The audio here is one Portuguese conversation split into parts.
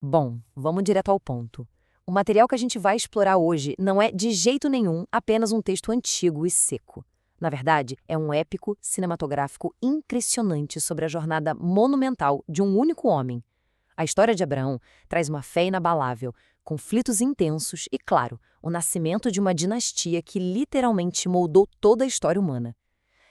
Bom, vamos direto ao ponto. O material que a gente vai explorar hoje não é de jeito nenhum apenas um texto antigo e seco. Na verdade, é um épico cinematográfico impressionante sobre a jornada monumental de um único homem. A história de Abraão traz uma fé inabalável, conflitos intensos e, claro, o nascimento de uma dinastia que literalmente moldou toda a história humana.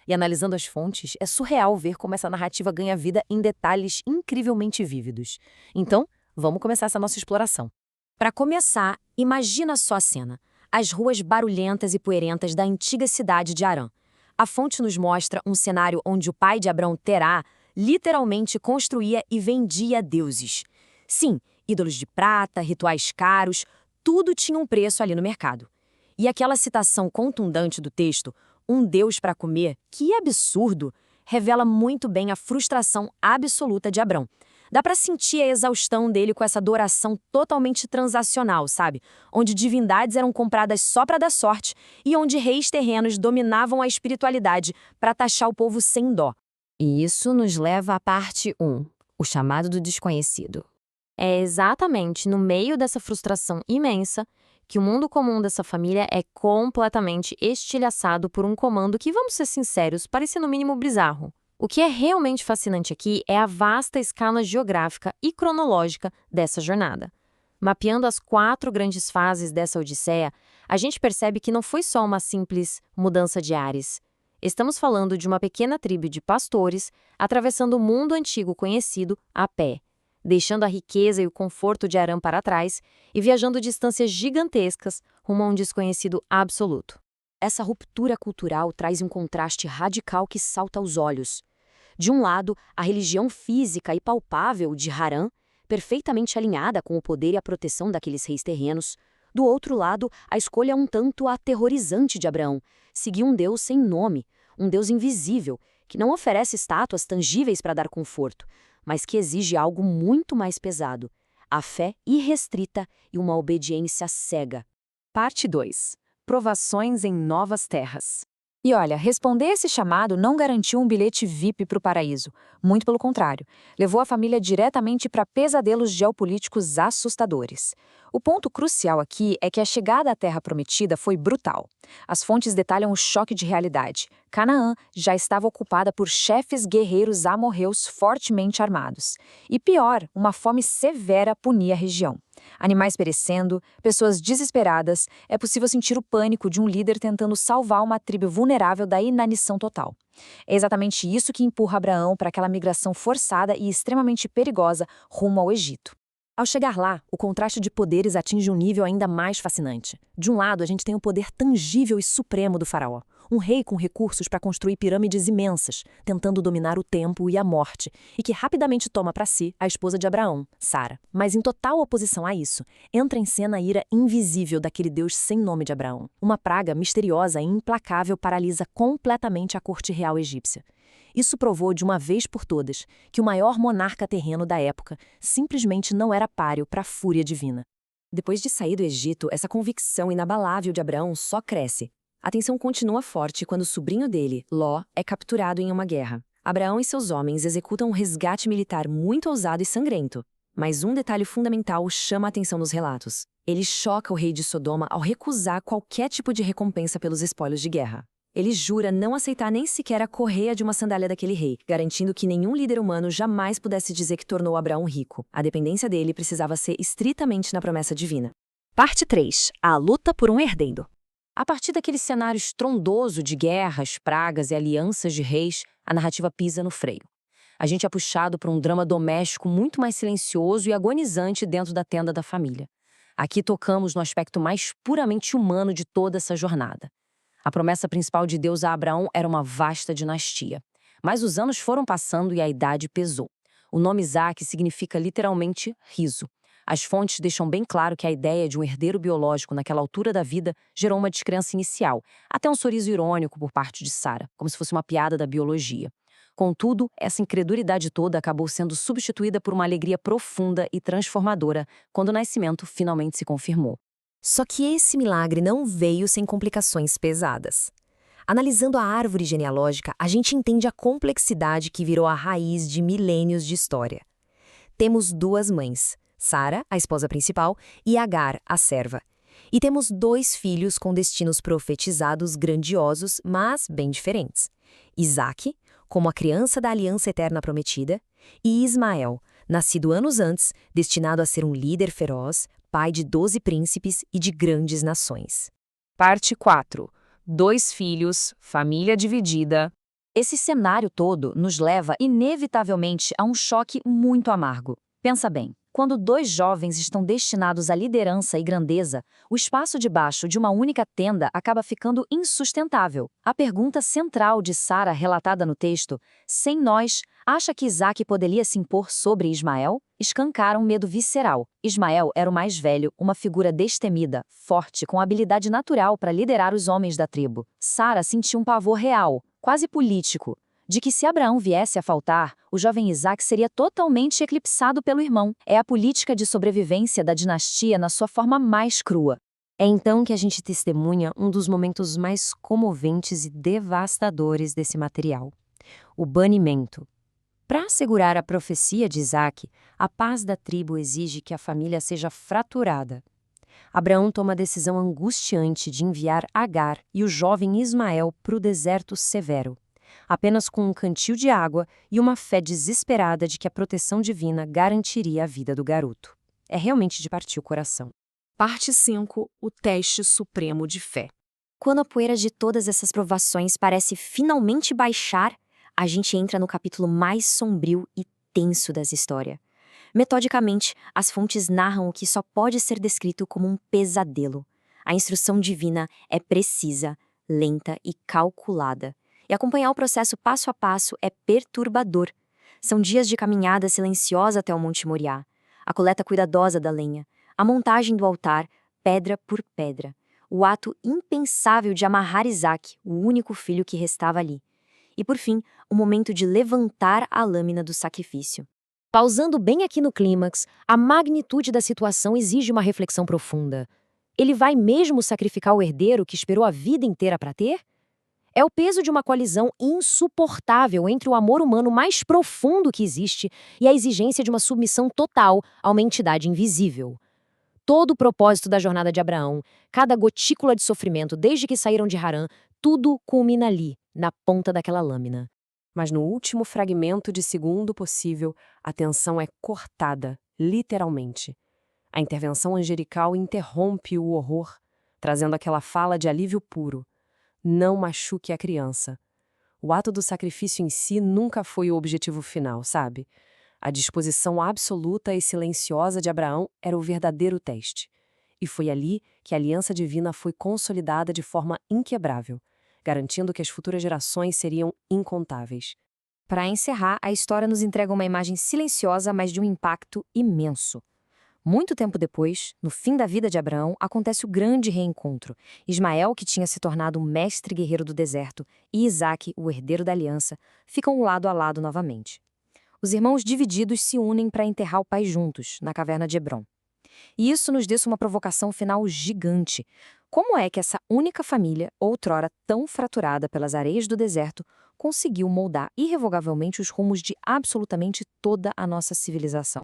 E analisando as fontes, é surreal ver como essa narrativa ganha vida em detalhes incrivelmente vívidos. Então, vamos começar essa nossa exploração. Para começar, imagina só a cena. As ruas barulhentas e poeirentas da antiga cidade de Harã. A fonte nos mostra um cenário onde o pai de Abraão, Terá, literalmente construía e vendia deuses. Sim, ídolos de prata, rituais caros, tudo tinha um preço ali no mercado. E aquela citação contundente do texto, um Deus para comer, que absurdo, revela muito bem a frustração absoluta de Abrão. Dá para sentir a exaustão dele com essa adoração totalmente transacional, sabe? Onde divindades eram compradas só para dar sorte e onde reis terrenos dominavam a espiritualidade para taxar o povo sem dó. E isso nos leva à parte 1, o chamado do desconhecido. É exatamente no meio dessa frustração imensa que o mundo comum dessa família é completamente estilhaçado por um comando que, vamos ser sinceros, parecia no mínimo bizarro. O que é realmente fascinante aqui é a vasta escala geográfica e cronológica dessa jornada. Mapeando as 4 grandes fases dessa odisseia, a gente percebe que não foi só uma simples mudança de ares. Estamos falando de uma pequena tribo de pastores atravessando o mundo antigo conhecido a pé, deixando a riqueza e o conforto de Harã para trás e viajando distâncias gigantescas rumo a um desconhecido absoluto. Essa ruptura cultural traz um contraste radical que salta aos olhos. De um lado, a religião física e palpável de Harã, perfeitamente alinhada com o poder e a proteção daqueles reis terrenos. Do outro lado, a escolha um tanto aterrorizante de Abraão, seguir um Deus sem nome, um Deus invisível, que não oferece estátuas tangíveis para dar conforto, mas que exige algo muito mais pesado, a fé irrestrita e uma obediência cega. Parte 2. Provações em novas terras. E olha, responder esse chamado não garantiu um bilhete VIP para o paraíso. Muito pelo contrário, levou a família diretamente para pesadelos geopolíticos assustadores. O ponto crucial aqui é que a chegada à Terra Prometida foi brutal. As fontes detalham o choque de realidade. Canaã já estava ocupada por chefes guerreiros amorreus fortemente armados. E pior, uma fome severa punia a região. Animais perecendo, pessoas desesperadas, é possível sentir o pânico de um líder tentando salvar uma tribo vulnerável da inanição total. É exatamente isso que empurra Abraão para aquela migração forçada e extremamente perigosa rumo ao Egito. Ao chegar lá, o contraste de poderes atinge um nível ainda mais fascinante. De um lado, a gente tem o poder tangível e supremo do faraó, um rei com recursos para construir pirâmides imensas, tentando dominar o tempo e a morte, e que rapidamente toma para si a esposa de Abraão, Sara. Mas em total oposição a isso, entra em cena a ira invisível daquele Deus sem nome de Abraão. Uma praga misteriosa e implacável paralisa completamente a corte real egípcia. Isso provou de uma vez por todas que o maior monarca terreno da época simplesmente não era páreo para a fúria divina. Depois de sair do Egito, essa convicção inabalável de Abraão só cresce. A tensão continua forte quando o sobrinho dele, Ló, é capturado em uma guerra. Abraão e seus homens executam um resgate militar muito ousado e sangrento. Mas um detalhe fundamental chama a atenção nos relatos. Ele choca o rei de Sodoma ao recusar qualquer tipo de recompensa pelos espólios de guerra. Ele jura não aceitar nem sequer a correia de uma sandália daquele rei, garantindo que nenhum líder humano jamais pudesse dizer que tornou Abraão rico. A dependência dele precisava ser estritamente na promessa divina. Parte 3. A luta por um herdeiro. A partir daquele cenário estrondoso de guerras, pragas e alianças de reis, a narrativa pisa no freio. A gente é puxado para um drama doméstico muito mais silencioso e agonizante dentro da tenda da família. Aqui tocamos no aspecto mais puramente humano de toda essa jornada. A promessa principal de Deus a Abraão era uma vasta dinastia. Mas os anos foram passando e a idade pesou. O nome Isaac significa literalmente riso. As fontes deixam bem claro que a ideia de um herdeiro biológico naquela altura da vida gerou uma descrença inicial, até um sorriso irônico por parte de Sara, como se fosse uma piada da biologia. Contudo, essa incredulidade toda acabou sendo substituída por uma alegria profunda e transformadora quando o nascimento finalmente se confirmou. Só que esse milagre não veio sem complicações pesadas. Analisando a árvore genealógica, a gente entende a complexidade que virou a raiz de milênios de história. Temos 2 mães, Sara, a esposa principal, e Agar, a serva. E temos 2 filhos com destinos profetizados grandiosos, mas bem diferentes. Isaque, como a criança da aliança eterna prometida, e Ismael, nascido anos antes, destinado a ser um líder feroz, pai de 12 príncipes e de grandes nações. Parte 4. 2 filhos, família dividida. Esse cenário todo nos leva inevitavelmente a um choque muito amargo. Pensa bem, quando 2 jovens estão destinados à liderança e grandeza, o espaço debaixo de uma única tenda acaba ficando insustentável. A pergunta central de Sara, relatada no texto, sem nós, acha que Isaque poderia se impor sobre Ismael? Escancara um medo visceral. Ismael era o mais velho, uma figura destemida, forte, com habilidade natural para liderar os homens da tribo. Sara sentiu um pavor real, quase político, de que se Abraão viesse a faltar, o jovem Isaque seria totalmente eclipsado pelo irmão. É a política de sobrevivência da dinastia na sua forma mais crua. É então que a gente testemunha um dos momentos mais comoventes e devastadores desse material: o banimento. Para assegurar a profecia de Isaque, a paz da tribo exige que a família seja fraturada. Abraão toma a decisão angustiante de enviar Agar e o jovem Ismael para o deserto severo, apenas com um cantil de água e uma fé desesperada de que a proteção divina garantiria a vida do garoto. É realmente de partir o coração. Parte 5. O teste supremo de fé. Quando a poeira de todas essas provações parece finalmente baixar, a gente entra no capítulo mais sombrio e tenso dessa história. Metodicamente, as fontes narram o que só pode ser descrito como um pesadelo. A instrução divina é precisa, lenta e calculada. E acompanhar o processo passo a passo é perturbador. São dias de caminhada silenciosa até o Monte Moriá, a coleta cuidadosa da lenha, a montagem do altar, pedra por pedra, o ato impensável de amarrar Isaque, o único filho que restava ali. E, por fim, o momento de levantar a lâmina do sacrifício. Pausando bem aqui no clímax, a magnitude da situação exige uma reflexão profunda. Ele vai mesmo sacrificar o herdeiro que esperou a vida inteira para ter? É o peso de uma colisão insuportável entre o amor humano mais profundo que existe e a exigência de uma submissão total a uma entidade invisível. Todo o propósito da jornada de Abraão, cada gotícula de sofrimento desde que saíram de Harã, tudo culmina ali, na ponta daquela lâmina. Mas no último fragmento de segundo possível, a tensão é cortada, literalmente. A intervenção angelical interrompe o horror, trazendo aquela fala de alívio puro. Não machuque a criança. O ato do sacrifício em si nunca foi o objetivo final, sabe? A disposição absoluta e silenciosa de Abraão era o verdadeiro teste. E foi ali que a aliança divina foi consolidada de forma inquebrável, garantindo que as futuras gerações seriam incontáveis. Para encerrar, a história nos entrega uma imagem silenciosa, mas de um impacto imenso. Muito tempo depois, no fim da vida de Abraão, acontece o grande reencontro. Ismael, que tinha se tornado o mestre guerreiro do deserto, e Isaque, o herdeiro da aliança, ficam lado a lado novamente. Os irmãos divididos se unem para enterrar o pai juntos, na caverna de Hebrom. E isso nos deixa uma provocação final gigante. Como é que essa única família, outrora tão fraturada pelas areias do deserto, conseguiu moldar irrevogavelmente os rumos de absolutamente toda a nossa civilização?